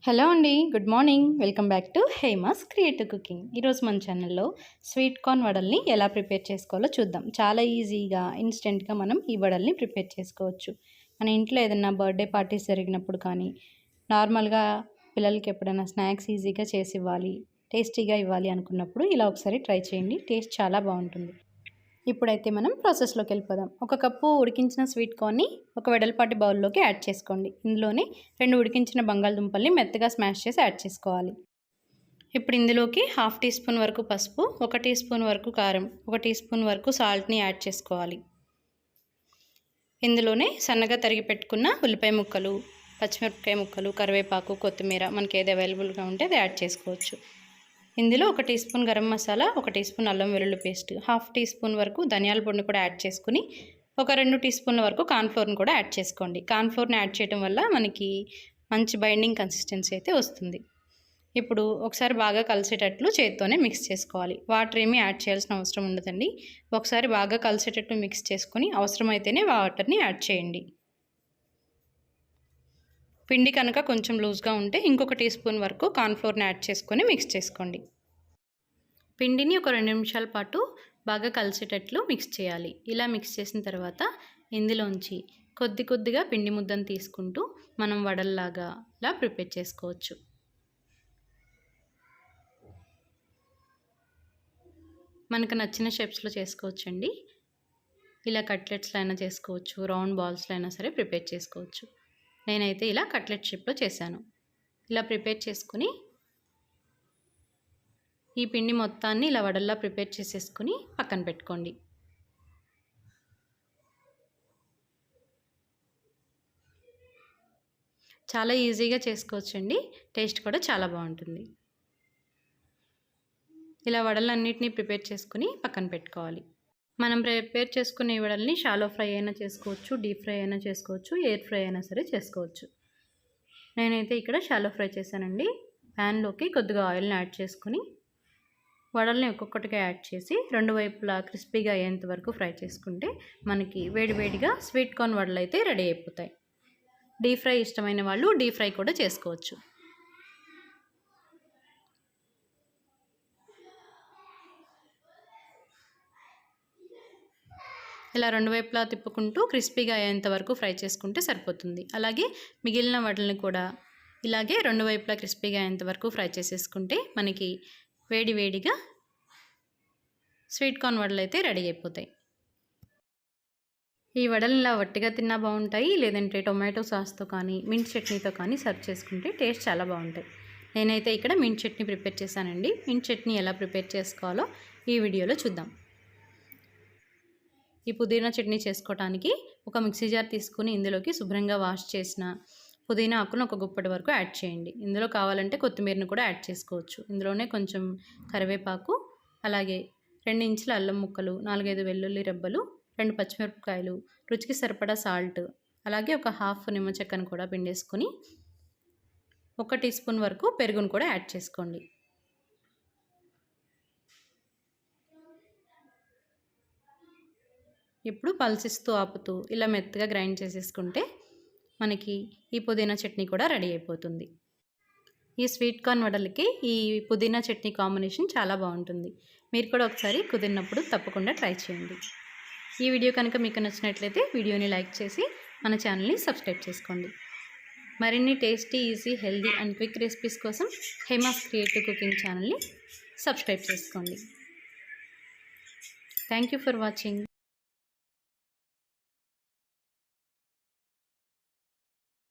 Hello అండి, good morning. Welcome back to Hema's creative cooking. ఈరోజు మన ఛానల్లో స్వీట్ కార్న్ వడల్ని ఎలా ప్రిపేర్ చేసుకోవాలో చూద్దాం. చాలా ఈజీగా ఇన్స్టెంట్గా మనం ఈ వడల్ని ప్రిపేర్ చేసుకోవచ్చు. మన ఇంట్లో ఏదైనా బర్త్డే పార్టీస్ జరిగినప్పుడు కానీ, నార్మల్గా పిల్లలకి ఎప్పుడైనా స్నాక్స్ ఈజీగా చేసి ఇవ్వాలి, టేస్టీగా ఇవ్వాలి అనుకున్నప్పుడు ఇలా ఒకసారి ట్రై చేయండి. టేస్ట్ చాలా బాగుంటుంది. ఇప్పుడైతే మనం ప్రాసెస్లోకి వెళ్ళిపోదాం. ఒక కప్పు ఉడికించిన స్వీట్ కార్న్ని ఒక వెడల్పాటి బౌల్లోకి యాడ్ చేసుకోండి. ఇందులోనే 2 ఉడికించిన బంగాళదుంపల్ని మెత్తగా స్మాష్ చేసి యాడ్ చేసుకోవాలి. ఇప్పుడు ఇందులోకి 1/2 టీ స్పూన్ వరకు పసుపు, 1 టీ స్పూన్ వరకు కారం, 1 టీ స్పూన్ వరకు సాల్ట్ని యాడ్ చేసుకోవాలి. ఇందులోనే సన్నగా తరిగి పెట్టుకున్న ఉల్లిపాయ ముక్కలు, పచ్చిమిరపకాయ ముక్కలు, కరివేపాకు, కొత్తిమీర మనకి ఏది అవైలబుల్గా ఉంటే అది యాడ్ చేసుకోవచ్చు. ఇందులో 1 teaspoon garam masala, 1 teaspoon అల్లం వెల్లుల్లి పేస్ట్, 1/2 టీ స్పూన్ వరకు ధనియాల పొడిని కూడా యాడ్ చేసుకుని ఒక 2 టీ స్పూన్ల వరకు కార్న్ఫ్లోర్ని కూడా యాడ్ చేసుకోండి. కార్న్ఫ్లోర్ని యాడ్ చేయడం వల్ల మనకి మంచి బైండింగ్ కన్సిస్టెన్సీ అయితే వస్తుంది. ఇప్పుడు ఒకసారి బాగా కలిసేటట్లు చేత్తోనే మిక్స్ చేసుకోవాలి. వాటర్ ఏమీ యాడ్ చేయాల్సిన అవసరం ఉండదండి. ఒకసారి బాగా కలిసేటట్టు మిక్స్ చేసుకుని అవసరమైతేనే వాటర్ని యాడ్ చేయండి. పిండి కనుక కొంచెం లూజ్గా ఉంటే ఇంకొక టీ స్పూన్ వరకు కార్న్ఫ్లోర్ని యాడ్ చేసుకొని మిక్స్ చేసుకోండి. పిండిని ఒక 2 నిమిషాల పాటు బాగా కలిసేటట్లు మిక్స్ చేయాలి. ఇలా మిక్స్ చేసిన తర్వాత ఇందులోంచి కొద్దిగా పిండి ముద్దను తీసుకుంటూ మనం వడల్లాగా ఇలా ప్రిపేర్ చేసుకోవచ్చు. మనకు నచ్చిన షేప్స్లో చేసుకోవచ్చండి. ఇలా కట్లెట్స్లో అయినా చేసుకోవచ్చు, రౌండ్ బాల్స్లో అయినా సరే ప్రిపేర్ చేసుకోవచ్చు. నేనైతే ఇలా కట్లెట్ షేప్లో చేశాను. ఇలా ప్రిపేర్ చేసుకుని ఈ పిండి మొత్తాన్ని ఇలా వడల్లా ప్రిపేర్ చేసేసుకుని పక్కన పెట్టుకోండి. చాలా ఈజీగా చేసుకోవచ్చండి. టేస్ట్ కూడా చాలా బాగుంటుంది. ఇలా వడలన్నిటినీ ప్రిపేర్ చేసుకుని పక్కన పెట్టుకోవాలి. మనం ప్రిపేర్ చేసుకునే వడల్ని షాలో ఫ్రై అయినా చేసుకోవచ్చు, డీప్ ఫ్రై అయినా చేసుకోవచ్చు, ఎయిర్ ఫ్రై అయినా సరే చేసుకోవచ్చు. నేనైతే ఇక్కడ షాలో ఫ్రై చేశానండి. ప్యాన్లోకి కొద్దిగా ఆయిల్ని యాడ్ చేసుకుని వడల్ని ఒక్కొక్కటిగా యాడ్ చేసి 2 వైపులా క్రిస్పీగా అయ్యేంత వరకు ఫ్రై చేసుకుంటే మనకి వేడివేడిగా స్వీట్ కార్న్ వడలు అయితే రెడీ అయిపోతాయి. డీప్ ఫ్రై ఇష్టమైన వాళ్ళు డీప్ ఫ్రై కూడా చేసుకోవచ్చు. ఇలా 2 వైపులా తిప్పుకుంటూ క్రిస్పీగా అయ్యేంత వరకు ఫ్రై చేసుకుంటే సరిపోతుంది. అలాగే మిగిలిన వడల్ని కూడా ఇలాగే 2 వైపులా క్రిస్పీగా అయ్యేంత వరకు ఫ్రై చేసేసుకుంటే మనకి వేడివేడిగా స్వీట్ కార్న్ వడలు అయితే రెడీ అయిపోతాయి. ఈ వడలు ఇలా వట్టిగా తిన్నా బాగుంటాయి, లేదంటే టొమాటో సాస్తో కానీ మింట్ చట్నీతో కానీ సర్వ్ చేసుకుంటే టేస్ట్ చాలా బాగుంటాయి. నేనైతే ఇక్కడ మింట్ చట్నీ ప్రిపేర్ చేశానండి. మింట్ చట్నీ ఎలా ప్రిపేర్ చేసుకోవాలో ఈ వీడియోలో చూద్దాం. ఈ పుదీనా చట్నీ చేసుకోవడానికి ఒక మిక్సీ జార్ తీసుకుని ఇందులోకి శుభ్రంగా వాష్ చేసిన పుదీనా ఆకును ఒక గుప్పటి వరకు యాడ్ చేయండి. ఇందులో కావాలంటే కొత్తిమీరను కూడా యాడ్ చేసుకోవచ్చు. ఇందులోనే కొంచెం కరివేపాకు, అలాగే 2 ఇంచుల అల్లం ముక్కలు, 4-5 వెల్లుల్లి రెబ్బలు, 2 పచ్చిమిరపకాయలు, రుచికి సరిపడా సాల్ట్, అలాగే ఒక 1/2 నిమ్మ చెక్కను కూడా పిండేసుకుని 1 టీ స్పూన్ వరకు పెరుగును కూడా యాడ్ చేసుకోండి. ఇప్పుడు పల్సిస్తూ ఆపుతూ ఇలా మెత్తగా గ్రైండ్ చేసేసుకుంటే మనకి ఈ పుదీనా చట్నీ కూడా రెడీ అయిపోతుంది. ఈ స్వీట్ కార్న్ వడలకి ఈ పుదీనా చట్నీ కాంబినేషన్ చాలా బాగుంటుంది. మీరు కూడా ఒకసారి కుదిరినప్పుడు తప్పకుండా ట్రై చేయండి. ఈ వీడియో కనుక మీకు నచ్చినట్లయితే వీడియోని లైక్ చేసి మన ఛానల్ని సబ్స్క్రైబ్ చేసుకోండి. మరిన్ని tasty, easy, healthy and quick recipes కోసం హేమాస్ క్రియేటివ్ కుకింగ్ ఛానల్ని సబ్స్క్రైబ్ చేసుకోండి. Thank you for watching.